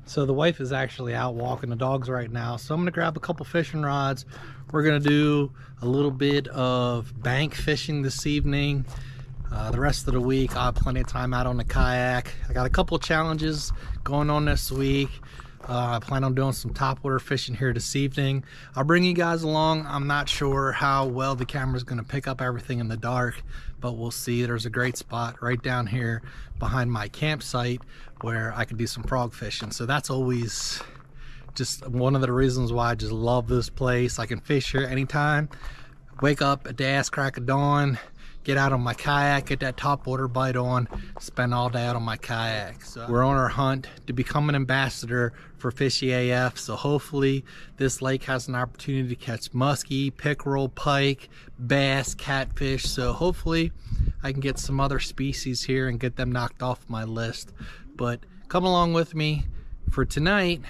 So the wife is actually out walking the dogs right now, so I'm gonna grab a couple fishing rods. We're gonna do a little bit of bank fishing this evening. The rest of the week I'll have plenty of time out on the kayak. I got a couple of challenges going on this week. I plan on doing some topwater fishing here this evening. I'll bring you guys along. I'm not sure how well the camera's gonna pick up everything in the dark, but we'll see. There's a great spot right down here behind my campsite where I can do some frog fishing. So that's always just one of the reasons why I just love this place. I can fish here anytime. Wake up at the ass crack of dawn, get out on my kayak, get that topwater bite on, spend all day out on my kayak. So we're on our hunt to become an ambassador for Fishy AF. So hopefully this lake has an opportunity to catch muskie, pickerel, pike, bass, catfish. So hopefully I can get some other species here and get them knocked off my list. But come along with me for tonight,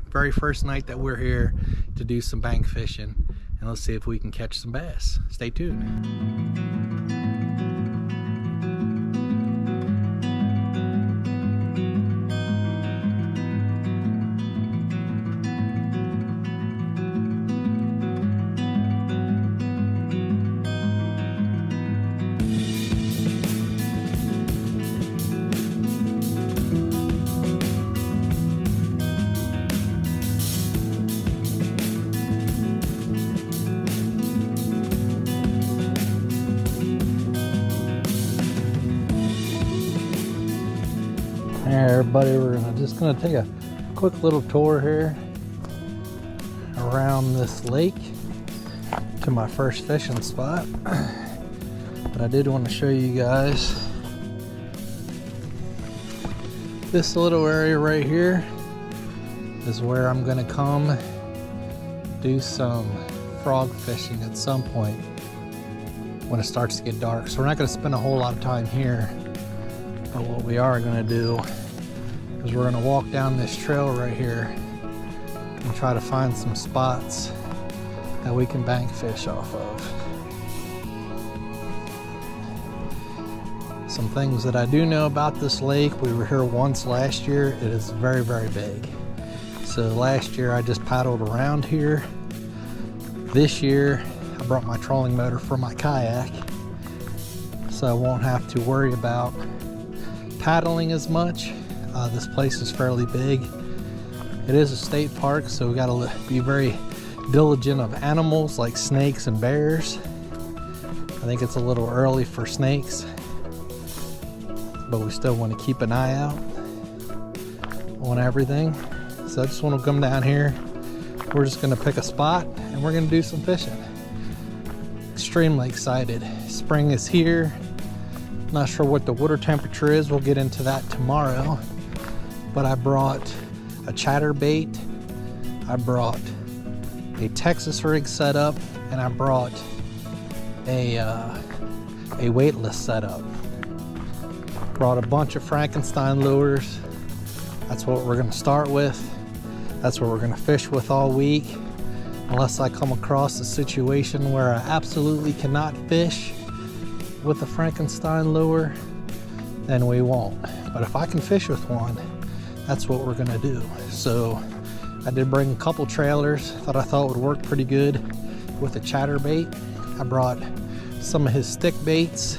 very first night that we're here, to do some bank fishing. And let's see if we can catch some bass. Stay tuned. Hey everybody, we're just gonna take a quick little tour here around this lake to my first fishing spot. But I did want to show you guys this little area right here is where I'm gonna come do some frog fishing at some point when it starts to get dark. So we're not gonna spend a whole lot of time here, but what we are gonna do is we're gonna walk down this trail right here and try to find some spots that we can bank fish off of. Some things that I do know about this lake: we were here once last year. It is very, very big. So last year I just paddled around here. This year I brought my trolling motor for my kayak, so I won't have to worry about paddling as much. This place is fairly big. It is a state park, so we gotta be very diligent of animals like snakes and bears. I think it's a little early for snakes, but we still want to keep an eye out on everything. So I just want to come down here. We're just gonna pick a spot and we're gonna do some fishing. Extremely excited. Spring is here. Not sure what the water temperature is. We'll get into that tomorrow. But I brought a chatterbait, I brought a Texas rig setup, and I brought a weightless setup. Brought a bunch of Frankenstein lures. That's what we're gonna start with. That's what we're gonna fish with all week, unless I come across a situation where I absolutely cannot fish with a Frankenstein lure, then we won't. But if I can fish with one, that's what we're gonna do. So I did bring a couple trailers that I thought would work pretty good with a chatterbait. I brought some of his stick baits.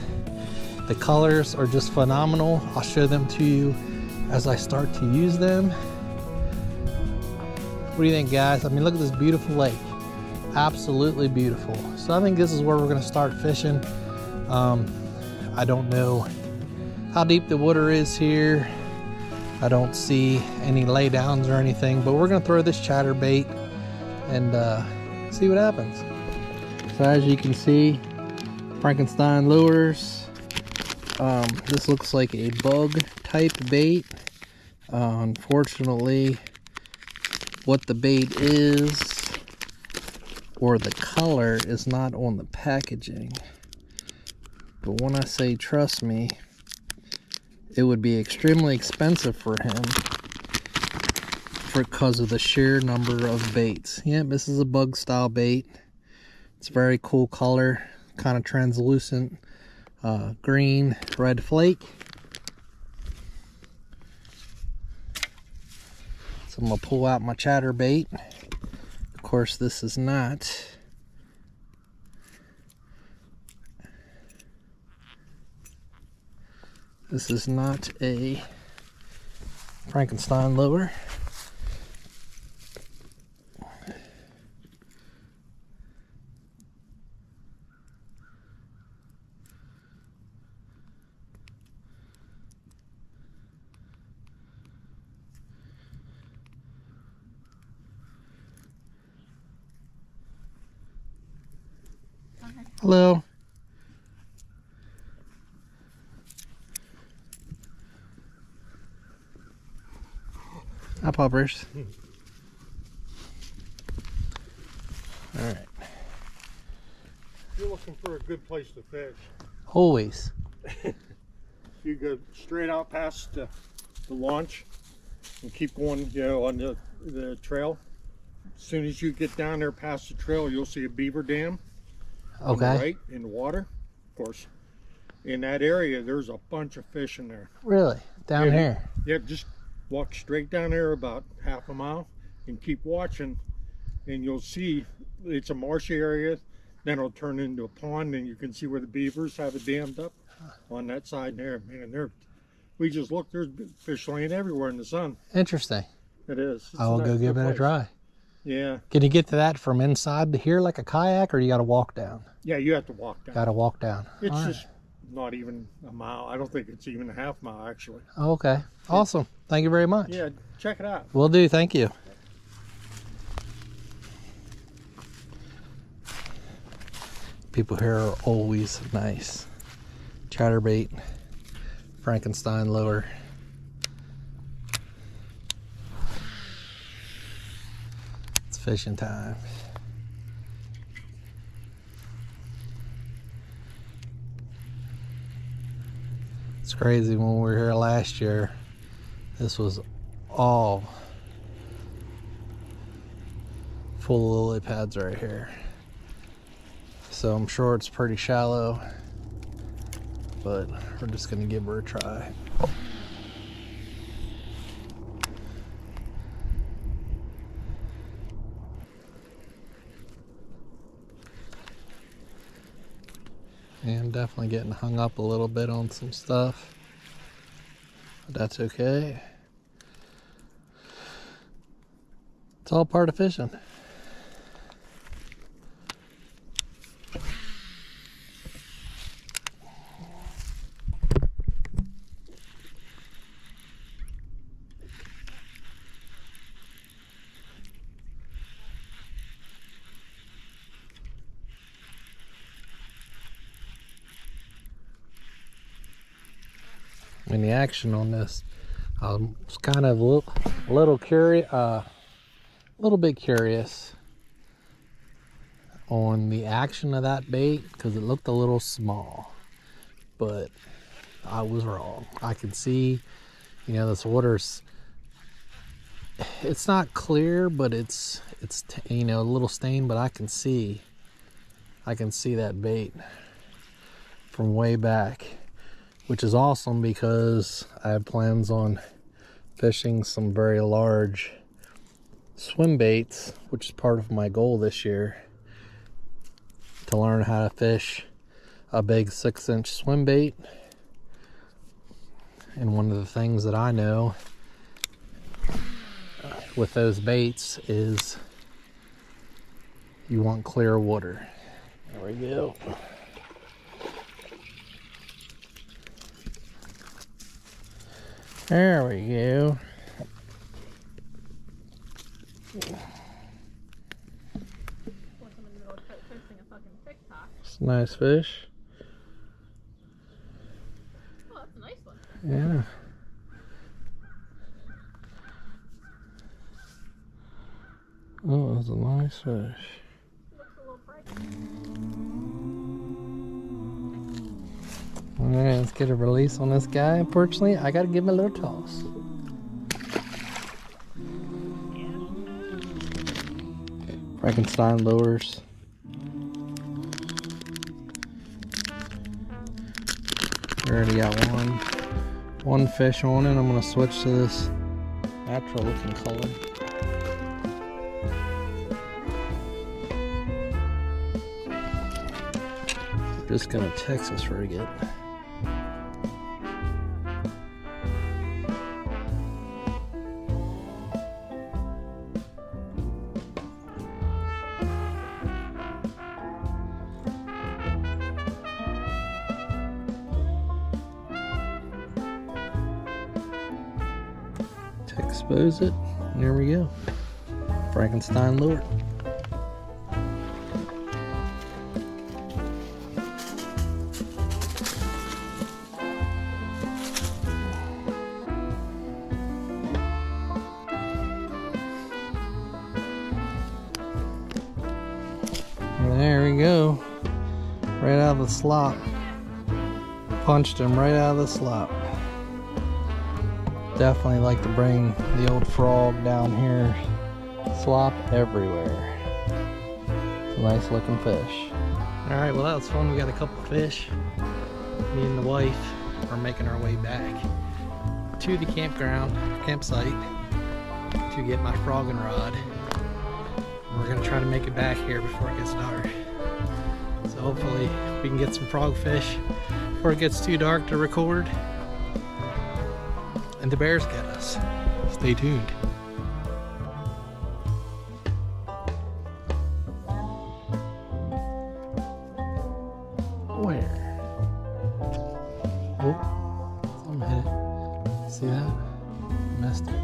The colors are just phenomenal. I'll show them to you as I start to use them. What do you think, guys? I mean, look at this beautiful lake. Absolutely beautiful. So I think this is where we're gonna start fishing. I don't know how deep the water is here. I don't see any laydowns or anything, but we're gonna throw this chatterbait and see what happens. So as you can see, Frankenstein lures. This looks like a bug type bait. Unfortunately, what the bait is, or the color, is not on the packaging. But when I say trust me, it would be extremely expensive for him because of the sheer number of baits. Yep, this is a bug style bait. It's a very cool color, kind of translucent, green, red flake. So I'm gonna pull out my chatterbait. Of course, this is not a Frankenstein lure. Hello. Hi, puppers. All right. You're looking for a good place to fish. Always. You go straight out past the launch and keep going, you know, on the trail. As soon as you get down there past the trail, you'll see a beaver dam. On the right, in the water, of course. In that area, there's a bunch of fish in there. Really? Down here? Yeah, just walk straight down there about half a mile and keep watching, and you'll see it's a marshy area. Then it'll turn into a pond, and you can see where the beavers have it dammed up on that side there. Man, we just looked, there's fish laying everywhere in the sun. Interesting. It is. I will go give it a try. Yeah. Can you get to that from inside to here like a kayak, or you got to walk down? Yeah, you have to walk down. Got to walk down. It's just not even a mile. I don't think it's even a half mile, actually. Okay. Awesome. Thank you very much. Yeah, check it out. Will do. Thank you. People here are always nice. Chatterbait, Frankenstein lure. It's fishing time. It's crazy, when we were here last year, this was all full of lily pads right here. So I'm sure it's pretty shallow, but we're just gonna give her a try. And definitely getting hung up a little bit on some stuff, but that's okay. It's all part of fishing. And the action on this, I was kind of a little curious, a little bit curious on the action of that bait, because it looked a little small, but I was wrong. I can see, you know, this water's, it's not clear, but it's you know, a little stained, but I can see that bait from way back, which is awesome because I have plans on fishing some very large swim baits, which is part of my goal this year, to learn how to fish a big 6-inch swim bait. And one of the things that I know with those baits is you want clear water. There we go. There we go. It's a nice fish. Oh, that's a nice one. Yeah. Oh, that's a nice fish. Looks a little pricey. Alright, let's get a release on this guy. Unfortunately, I gotta give him a little toss. Frankenstein lures. We already got one fish on it. I'm gonna switch to this natural looking color. Just gonna Texas rig it. Expose it, and there we go. Frankenstein lure. There we go. Right out of the slop. Punched him right out of the slop. Definitely like to bring the old frog down here. Slop everywhere. It's a nice looking fish. Alright, well that was fun. We got a couple fish. Me and the wife are making our way back to the campsite to get my frogging rod. We're gonna try to make it back here before it gets dark. So hopefully we can get some frogfish before it gets too dark to record. And the bears get us. Stay tuned. Where? Oh, something hit it. See that? Missed it.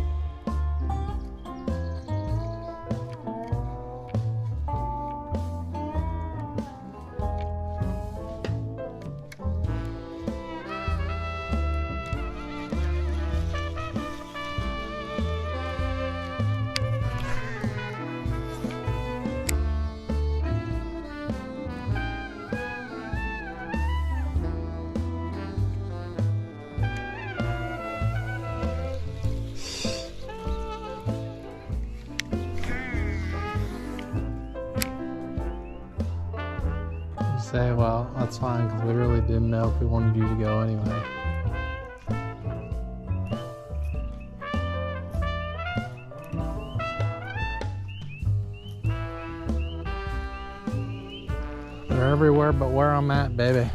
Say, well, that's fine because we really didn't know if we wanted you to go anyway. They're everywhere but where I'm at, baby.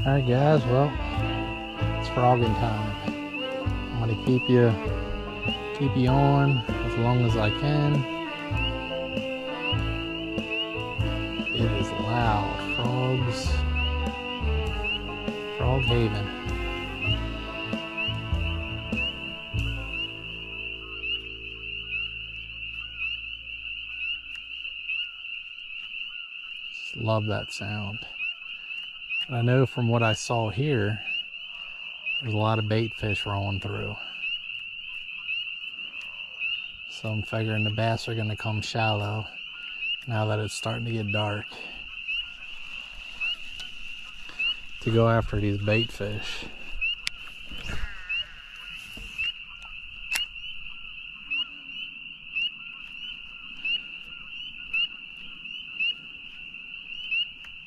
Alright guys, well, it's frogging time. I'm gonna keep you on as long as I can. It is loud. Frog Haven. Just love that sound. I know from what I saw here, there's a lot of bait fish rolling through. So I'm figuring the bass are gonna come shallow now that it's starting to get dark to go after these bait fish.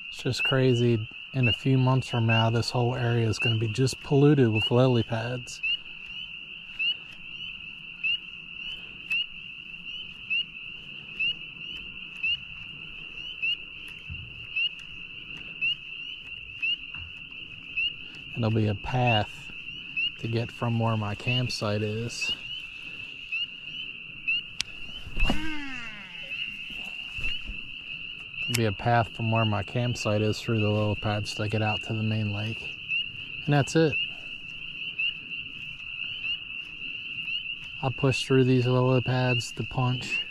It's just crazy. In a few months from now, this whole area is going to be just polluted with lily pads. And there'll be a path to get from where my campsite is. Be a path from where my campsite is through the lily pads to get out to the main lake. And that's it. I'll push through these lily pads to punch.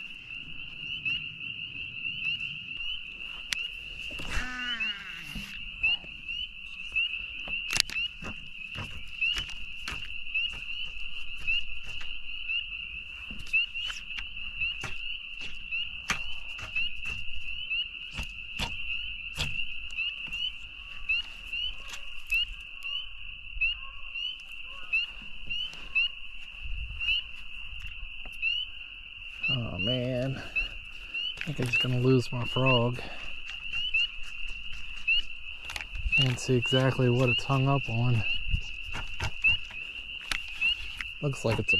I think I'm just gonna lose my frog. Can't see exactly what it's hung up on. Looks like it's a...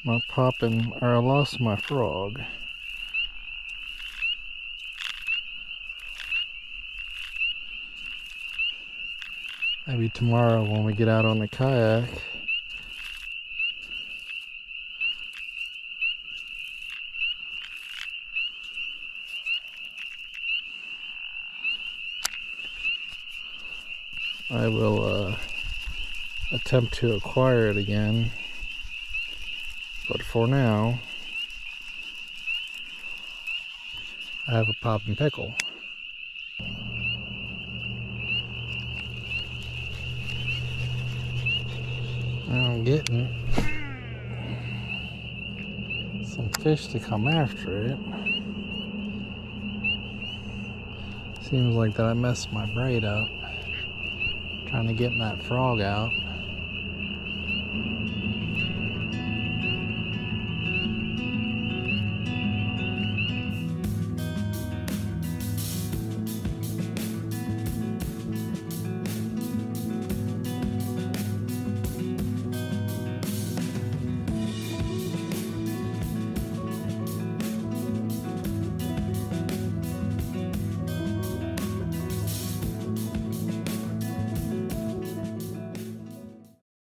My poppin', or I lost my frog. Maybe tomorrow when we get out on the kayak. I will attempt to acquire it again. But for now, I have a poppin' pickle. I'm getting some fish to come after it. Seems like that I messed my braid up trying to get that frog out.